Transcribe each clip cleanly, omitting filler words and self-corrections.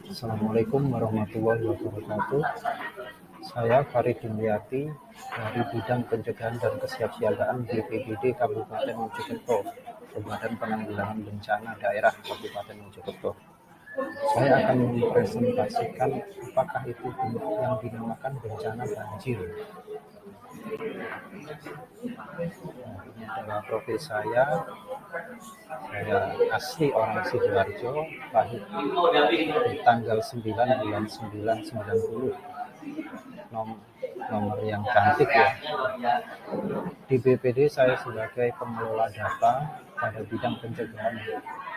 Assalamualaikum warahmatullahi wabarakatuh. Saya Farid Dimyati dari Bidang Pencegahan dan Kesiapsiagaan BPBD Kabupaten Mojokerto, Badan Penanggulangan Bencana Daerah Kabupaten Mojokerto. Saya akan mempresentasikan apakah itu yang dinamakan bencana banjir. Ini adalah profil saya. Saya asli orang Sidoarjo, lahir di tanggal 9 bulan 9 90. Nomor yang cantik ya. Di BPD saya sebagai pengelola data pada bidang pencegahan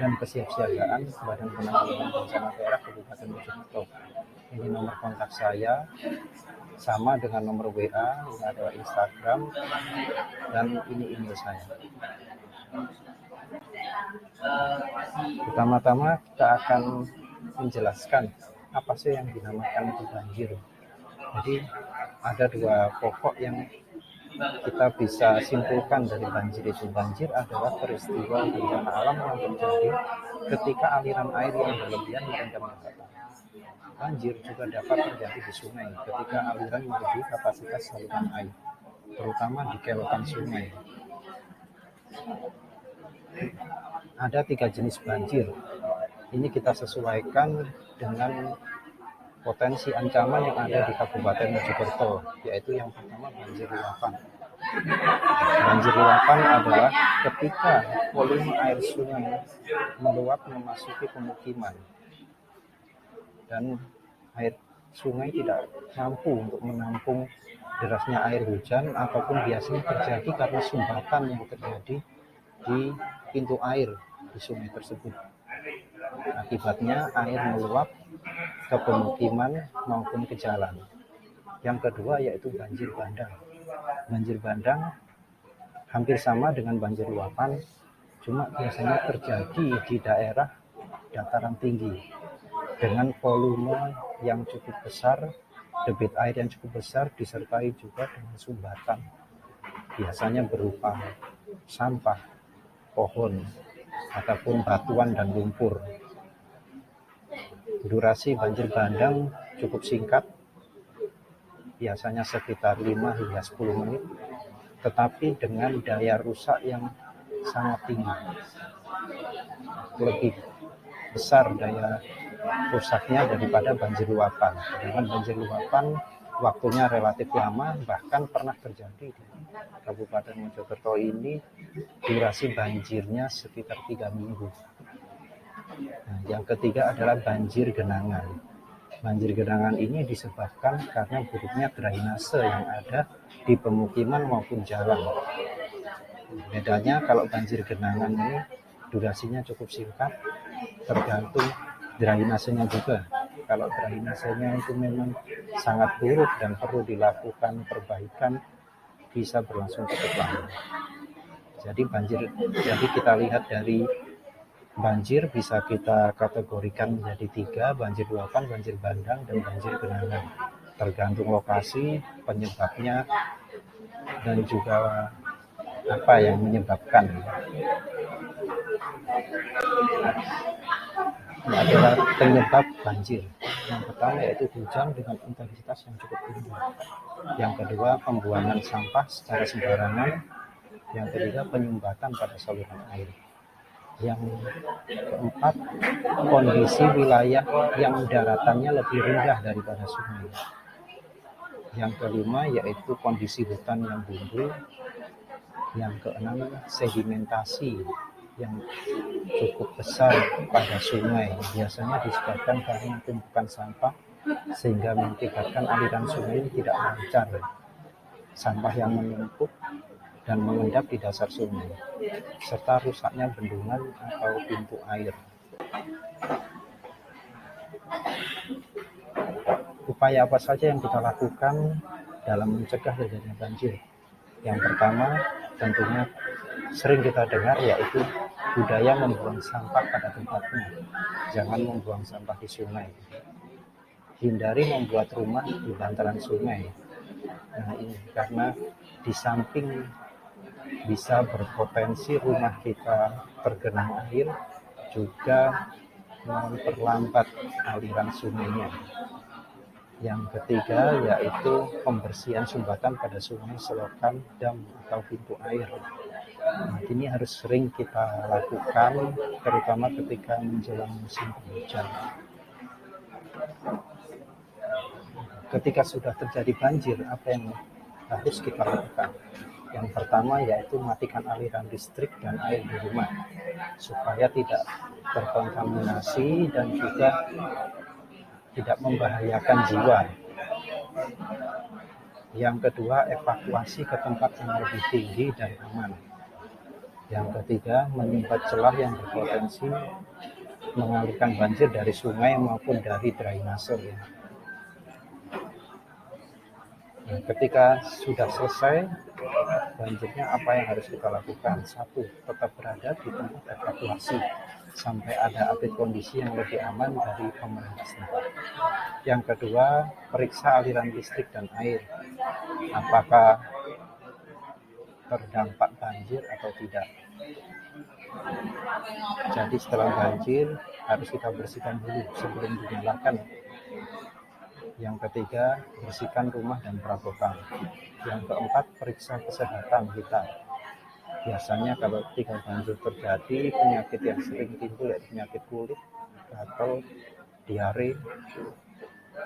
dan kesiapsiagaan Badan Penanggulangan Bencana Daerah Kabupaten Mojokerto. Ini nomor kontak saya, sama dengan nomor WA, ini adalah Instagram, dan ini email saya. Pertama-tama kita akan menjelaskan apa sih yang dinamakan itu banjir. Jadi ada dua pokok yang kita bisa simpulkan dari banjir itu. Banjir adalah peristiwa bencana alam yang terjadi ketika aliran air yang berlebihan merendam daratan. Banjir juga dapat terjadi di sungai ketika aliran melebihi kapasitas saluran air, terutama di kelokan sungai. Ada 3 jenis banjir. Ini kita sesuaikan dengan potensi ancaman yang ada di Kabupaten Mojokerto, yaitu yang pertama banjir luapan. Banjir luapan adalah ketika volume air sungai meluap memasuki pemukiman dan air sungai tidak mampu untuk menampung derasnya air hujan, ataupun biasanya terjadi karena sumbatan yang terjadi di pintu air di sungai tersebut. Akibatnya air meluap ke pemukiman maupun ke jalan. Yang kedua yaitu banjir bandang. Banjir bandang hampir sama dengan banjir luapan, cuma biasanya terjadi di daerah dataran tinggi dengan volume yang cukup besar, debit air yang cukup besar, disertai juga dengan sumbatan, biasanya berupa sampah, pohon, ataupun batuan dan lumpur. Durasi banjir bandang cukup singkat, biasanya sekitar 5 hingga 10 menit, tetapi dengan daya rusak yang sangat tinggi. Lebih besar daya rusaknya daripada banjir luapan. Dengan banjir luapan waktunya relatif lama, bahkan pernah terjadi di Kabupaten Mojokerto ini durasi banjirnya sekitar 3 minggu. Nah, yang ketiga adalah banjir genangan. Banjir genangan ini disebabkan karena buruknya drainase yang ada di pemukiman maupun jalan. Bedanya kalau banjir genangan ini durasinya cukup singkat, tergantung drainasenya juga. Kalau drainasenya itu memang sangat buruk dan perlu dilakukan perbaikan, bisa berlangsung cukup lama. Jadi kita lihat dari banjir bisa kita kategorikan menjadi 3, banjir luapan, banjir bandang, dan banjir genangan. Tergantung lokasi, penyebabnya, dan juga apa yang menyebabkan. Ini adalah penyebab banjir. Yang pertama yaitu hujan dengan intensitas yang cukup tinggi. Yang kedua, pembuangan sampah secara sembarangan. Yang ketiga, penyumbatan pada saluran air. Yang keempat, kondisi wilayah yang daratannya lebih rendah daripada sungai. Yang kelima yaitu kondisi hutan yang gundul. Yang keenam, sedimentasi yang cukup besar pada sungai, biasanya disebabkan karena tumpukan sampah sehingga mengakibatkan aliran sungai ini tidak lancar. Sampah yang menumpuk dan mengendap di dasar sungai, serta rusaknya bendungan atau pintu air. Upaya apa saja yang kita lakukan dalam mencegah terjadinya banjir? Yang pertama, tentunya sering kita dengar, yaitu budaya membuang sampah pada tempatnya. Jangan membuang sampah di sungai. Hindari membuat rumah di bantaran sungai. Nah, ini karena di samping bisa berpotensi rumah kita tergenang air, juga memperlambat aliran sungainya. Yang ketiga yaitu pembersihan sumbatan pada sungai, selokan, dam atau pintu air. Nah, ini harus sering kita lakukan, terutama ketika menjelang musim hujan. Ketika sudah terjadi banjir, apa yang harus kita lakukan? Yang pertama yaitu matikan aliran listrik dan air di rumah supaya tidak terkontaminasi dan juga tidak membahayakan jiwa. Yang kedua, evakuasi ke tempat yang lebih tinggi dan aman. Yang ketiga, menyumbat celah yang berpotensi mengalirkan banjir dari sungai maupun dari drainase. Nah, ketika sudah selesai banjirnya, apa yang harus kita lakukan? Satu, tetap berada di tempat evakuasi sampai ada update kondisi yang lebih aman dari pemerintah setempat. Yang kedua, periksa aliran listrik dan air, apakah terdampak banjir atau tidak. Jadi setelah banjir harus kita bersihkan dulu sebelum dinyalakan. Yang ketiga, bersihkan rumah dan perabotan. Yang keempat, periksa kesehatan kita. Biasanya kalau ketika banjir terjadi, penyakit yang sering timbul yaitu penyakit kulit atau diare.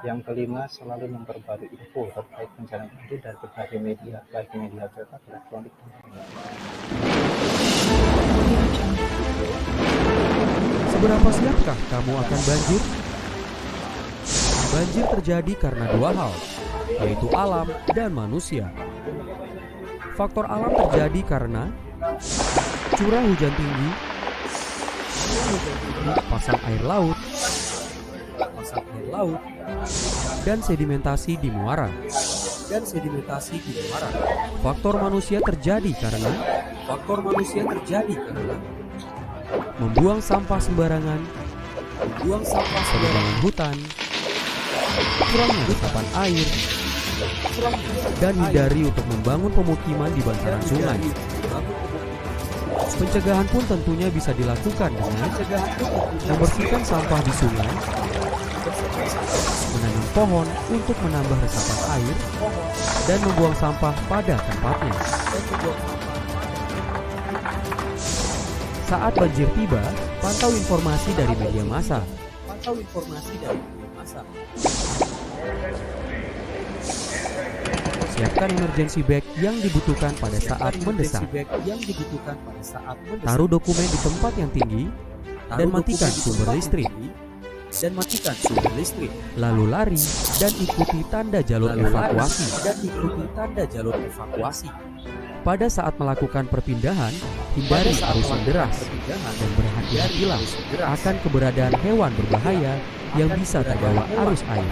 Yang kelima, selalu memperbarui info terkait bencana banjir dari berbagai media, baik media cetak, elektronik, dan lainnya. Seberapa siapkah kamu akan banjir? Banjir terjadi karena dua hal, yaitu alam dan manusia. Faktor alam terjadi karena curah hujan tinggi, pasang air laut, dan sedimentasi di muara. Faktor manusia terjadi karena membuang sampah sembarangan, penebangan hutan, kurangnya resapan air, dan hindari untuk membangun pemukiman di bantaran sungai. Pencegahan pun tentunya bisa dilakukan dengan membersihkan sampah di sungai, menanam pohon untuk menambah resapan air, dan membuang sampah pada tempatnya. Saat banjir tiba, pantau informasi dari media massa. Siapkan emergency bag yang dibutuhkan pada saat mendesak. Taruh dokumen di tempat yang tinggi dan matikan sumber listrik. Lalu lari dan ikuti tanda jalur evakuasi. Pada saat melakukan perpindahan, hindari arus yang deras dan berhati-hatilah akan keberadaan hewan berbahaya yang bisa terbawa arus air.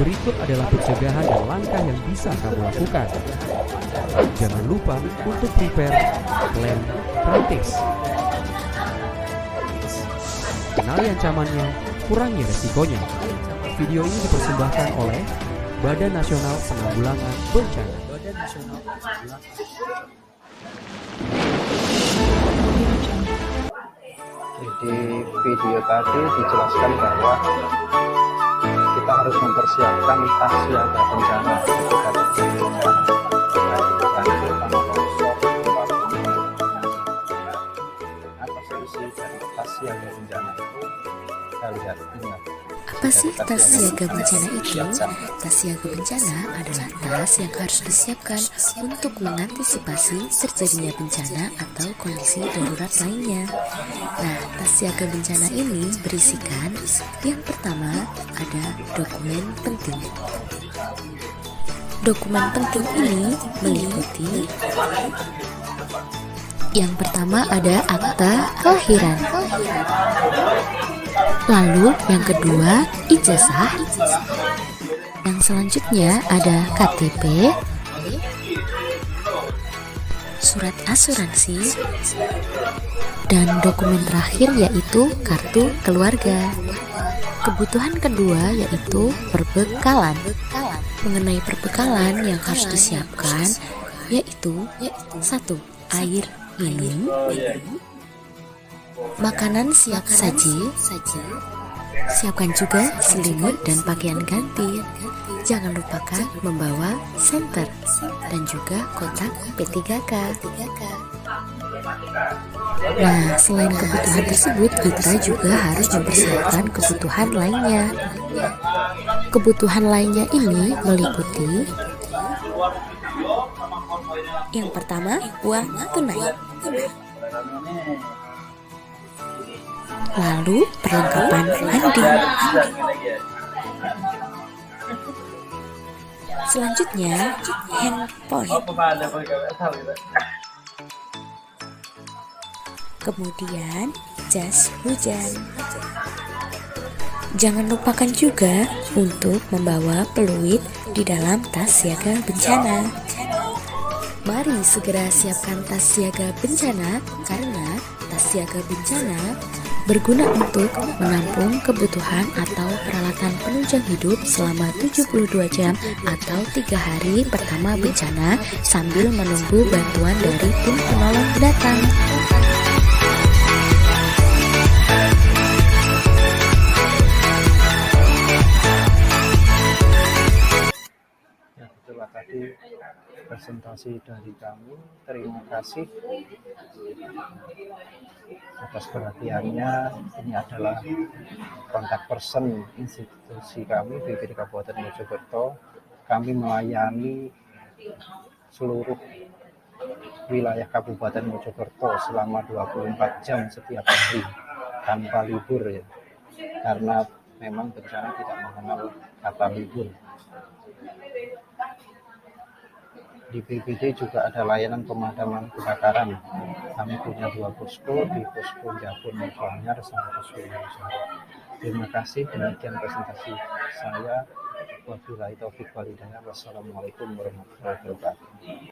Berikut adalah pencegahan dan langkah yang bisa kamu lakukan. Jangan lupa untuk prepare, plan, practice. Kenali ancamannya, kurangi resikonya. Video ini dipersembahkan oleh Badan Nasional Penanggulangan Bencana. Di video tadi dijelaskan bahwa kita harus mempersiapkan tas siaga bencana ketika terjadi bencana, baik banjir, tanah longsor, gempa bumi. Apa solusi dari tas siaga bencana itu? Kita lihat ini. Apa sih tas siaga bencana itu? Tas siaga bencana adalah tas yang harus disiapkan untuk mengantisipasi terjadinya bencana atau kondisi darurat lainnya. Nah, tas siaga bencana ini berisikan yang pertama ada dokumen penting. Dokumen penting ini meliputi yang pertama ada akta kelahiran. Lalu yang kedua ijazah. Yang selanjutnya ada KTP, surat asuransi, dan dokumen terakhir yaitu kartu keluarga. Kebutuhan kedua yaitu perbekalan. Mengenai perbekalan yang harus disiapkan yaitu 1. Air minum, Makanan siap saji. Siapkan juga selimut dan pakaian ganti. Jangan lupakan membawa senter dan juga kotak P3K. Nah, selain kebutuhan tersebut, kita juga harus mempersiapkan kebutuhan lainnya. Kebutuhan lainnya ini meliputi yang pertama, uang tunai. Lalu perlengkapan mandi. Selanjutnya, handphone. Kemudian, jas hujan. Jangan lupakan juga untuk membawa peluit di dalam tas siaga bencana. Mari segera siapkan tas siaga bencana karena tas siaga bencana berguna untuk menampung kebutuhan atau peralatan penunjang hidup selama 72 jam atau 3 hari pertama bencana sambil menunggu bantuan dari tim penolong datang. Ya, itulah tadi presentasi dari kami. Terima kasih atas perhatiannya. Ini adalah kontak person institusi kami BPD Kabupaten Mojokerto. Kami melayani seluruh wilayah Kabupaten Mojokerto selama 24 jam setiap hari tanpa libur ya. Karena memang bencana tidak mengenal kata libur. Di BPD juga ada layanan pemadaman kebakaran. Kami punya 2 posko, di posko Jabon Mojoanyar sama posko Mojoanyar. Terima kasih, demikian presentasi saya. Wabillahi taufiq wal hidayah. Wassalamualaikum warahmatullahi wabarakatuh.